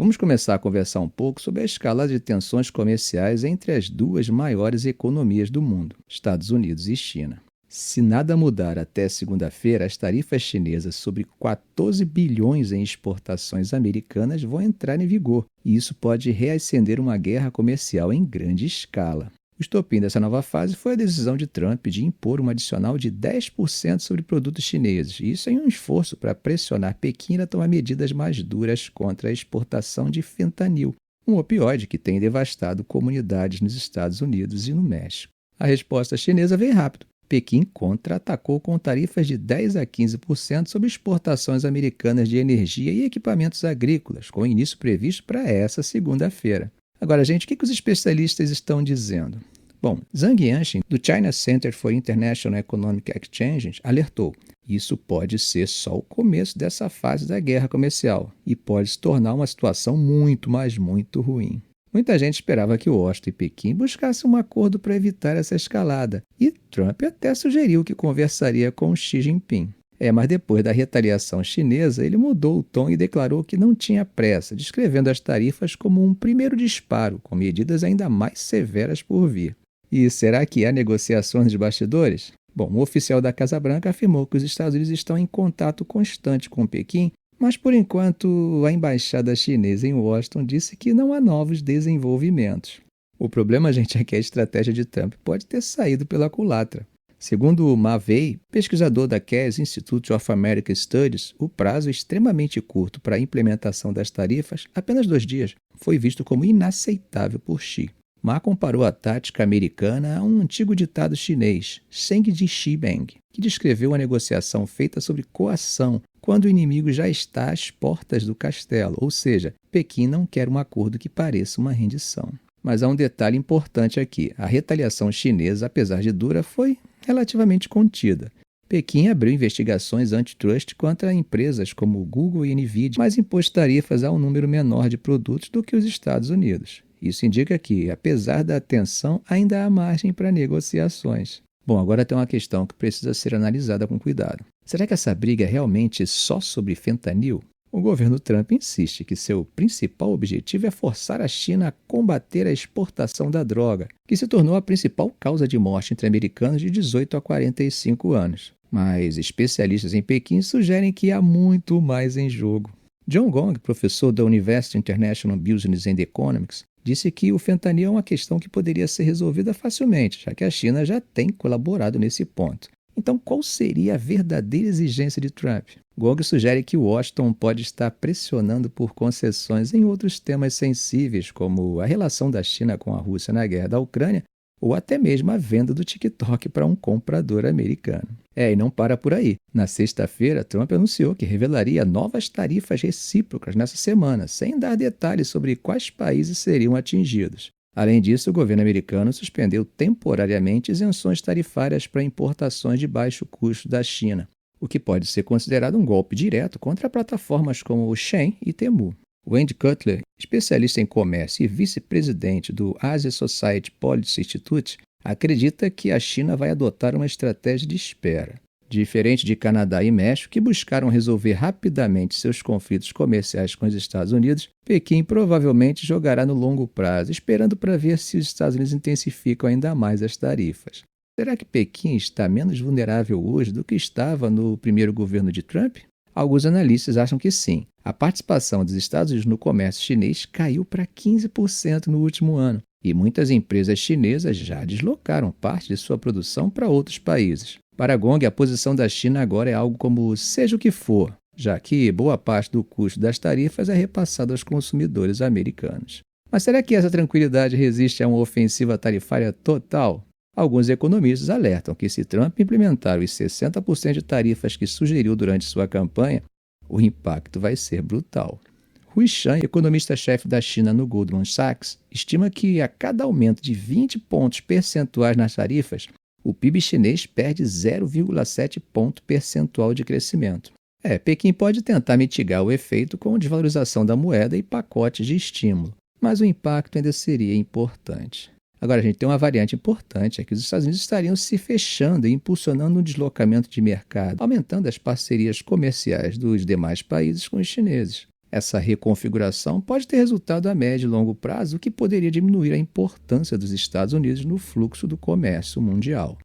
Vamos começar a conversar um pouco sobre a escalada de tensões comerciais entre as duas maiores economias do mundo, Estados Unidos e China. Se nada mudar até segunda-feira, as tarifas chinesas sobre 14 bilhões em exportações americanas vão entrar em vigor, e isso pode reacender uma guerra comercial em grande escala. O estopim dessa nova fase foi a decisão de Trump de impor um adicional de 10% sobre produtos chineses, e isso em um esforço para pressionar Pequim a tomar medidas mais duras contra a exportação de fentanil, um opioide que tem devastado comunidades nos Estados Unidos e no México. A resposta chinesa veio rápido. Pequim contra-atacou com tarifas de 10% a 15% sobre exportações americanas de energia e equipamentos agrícolas, com início previsto para essa segunda-feira. Agora, gente, o que os especialistas estão dizendo? Bom, Zhang Yanxin, do China Center for International Economic Exchange, alertou: isso pode ser só o começo dessa fase da guerra comercial e pode se tornar uma situação muito, mas muito ruim. Muita gente esperava que Washington e Pequim buscassem um acordo para evitar essa escalada, e Trump até sugeriu que conversaria com Xi Jinping. Mas depois da retaliação chinesa, ele mudou o tom e declarou que não tinha pressa, descrevendo as tarifas como um primeiro disparo, com medidas ainda mais severas por vir. E será que há negociações de bastidores? Bom, um oficial da Casa Branca afirmou que os Estados Unidos estão em contato constante com Pequim, mas por enquanto a embaixada chinesa em Washington disse que não há novos desenvolvimentos. O problema, gente, é que a estratégia de Trump pode ter saído pela culatra. Segundo Ma Wei, pesquisador da Cass Institute of American Studies, o prazo extremamente curto para a implementação das tarifas, apenas 2 dias, foi visto como inaceitável por Xi. Ma comparou a tática americana a um antigo ditado chinês, Sheng Ji Shi Beng, que descreveu a negociação feita sobre coação, quando o inimigo já está às portas do castelo, ou seja, Pequim não quer um acordo que pareça uma rendição. Mas há um detalhe importante aqui: a retaliação chinesa, apesar de dura, foi relativamente contida. Pequim abriu investigações antitrust contra empresas como Google e Nvidia, mas impôs tarifas a um número menor de produtos do que os Estados Unidos. Isso indica que, apesar da tensão, ainda há margem para negociações. Bom, agora tem uma questão que precisa ser analisada com cuidado. Será que essa briga é realmente só sobre fentanil? O governo Trump insiste que seu principal objetivo é forçar a China a combater a exportação da droga, que se tornou a principal causa de morte entre americanos de 18 a 45 anos. Mas especialistas em Pequim sugerem que há muito mais em jogo. John Gong, professor da University International Business and Economics, disse que o fentanil é uma questão que poderia ser resolvida facilmente, já que a China já tem colaborado nesse ponto. Então, qual seria a verdadeira exigência de Trump? Gong sugere que Washington pode estar pressionando por concessões em outros temas sensíveis, como a relação da China com a Rússia na guerra da Ucrânia, ou até mesmo a venda do TikTok para um comprador americano. E não para por aí. Na sexta-feira, Trump anunciou que revelaria novas tarifas recíprocas nessa semana, sem dar detalhes sobre quais países seriam atingidos. Além disso, o governo americano suspendeu temporariamente isenções tarifárias para importações de baixo custo da China, o que pode ser considerado um golpe direto contra plataformas como o Shein e Temu. Wendy Cutler, especialista em comércio e vice-presidente do Asia Society Policy Institute, acredita que a China vai adotar uma estratégia de espera. Diferente de Canadá e México, que buscaram resolver rapidamente seus conflitos comerciais com os Estados Unidos, Pequim provavelmente jogará no longo prazo, esperando para ver se os Estados Unidos intensificam ainda mais as tarifas. Será que Pequim está menos vulnerável hoje do que estava no primeiro governo de Trump? Alguns analistas acham que sim. A participação dos Estados Unidos no comércio chinês caiu para 15% no último ano, e muitas empresas chinesas já deslocaram parte de sua produção para outros países. Para Gong, a posição da China agora é algo como seja o que for, já que boa parte do custo das tarifas é repassado aos consumidores americanos. Mas será que essa tranquilidade resiste a uma ofensiva tarifária total? Alguns economistas alertam que se Trump implementar os 60% de tarifas que sugeriu durante sua campanha, o impacto vai ser brutal. Hui Shan, economista-chefe da China no Goldman Sachs, estima que a cada aumento de 20 pontos percentuais nas tarifas, o PIB chinês perde 0,7 ponto percentual de crescimento. Pequim pode tentar mitigar o efeito com desvalorização da moeda e pacotes de estímulo, mas o impacto ainda seria importante. Agora, a gente tem uma variante importante, é que os Estados Unidos estariam se fechando e impulsionando um deslocamento de mercado, aumentando as parcerias comerciais dos demais países com os chineses. Essa reconfiguração pode ter resultado a médio e longo prazo, o que poderia diminuir a importância dos Estados Unidos no fluxo do comércio mundial.